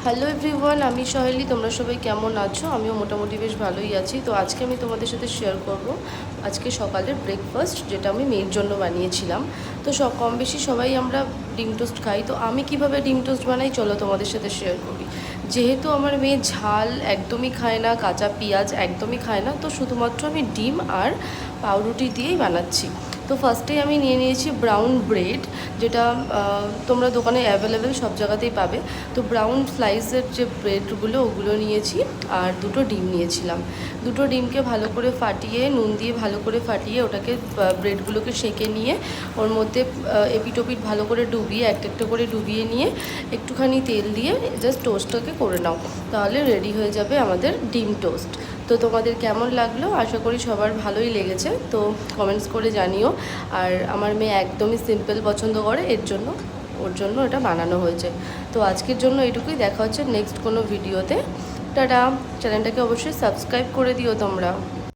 Hello everyone, আমি সহেলি। তোমরা সবাই কেমন আছো? আমিও মোটামুটি বেশ ভালোই আছি। তো আজকে আমি তোমাদের সাথে শেয়ার করব আজকে সকালের ব্রেকফাস্ট, যেটা আমি মেয়ের জন্য বানিয়েছিলাম। তো কম বেশি সবাই আমরা ডিম টোস্ট খাই। তো আমি কিভাবে ডিম টোস্ট বানাই চলো তোমাদের সাথে শেয়ার করি। যেহেতু আমার মেয়ে ঝাল একদমই খায় না, কাঁচা পেঁয়াজ একদমই খায় না, তো শুধুমাত্র আমি ডিম আর পাউরুটি দিয়েই বানাচ্ছি। তো ফার্স্টেই আমি নিয়ে নিয়েছি ব্রাউন ব্রেড, যেটা তোমরা দোকানে অ্যাভেলেবেল সব জায়গাতেই পাবে। তো ব্রাউন স্লাইসের যে ব্রেডগুলো ওগুলো নিয়েছি, আর দুটো ডিম নিয়েছিলাম। দুটো ডিমকে ভালো করে ফাটিয়ে, নুন দিয়ে ভালো করে ফাটিয়ে, ওটাকে ব্রেডগুলোকে সেঁকে নিয়ে ওর মধ্যে এপিটোপিট ভালো করে ডুবিয়ে, একটা একটা করে ডুবিয়ে নিয়ে একটুখানি তেল দিয়ে জাস্ট টোস্টটাকে করে নাও, তাহলে রেডি হয়ে যাবে আমাদের ডিম টোস্ট। তো তোমাদের কেমন লাগলো? আশা করি সবার ভালোই লেগেছে। তো কমেন্টস করে জানিও। আর আমার মেয়ে একদমই সিম্পল পছন্দ করে, ওর জন্য এটা বানানো হয়েছে। তো আজকের জন্য এটুকুই। দেখা হচ্ছে নেক্সট কোনো ভিডিওতে। টাটা। চ্যানেলটাকে অবশ্যই সাবস্ক্রাইব করে দিও তোমরা।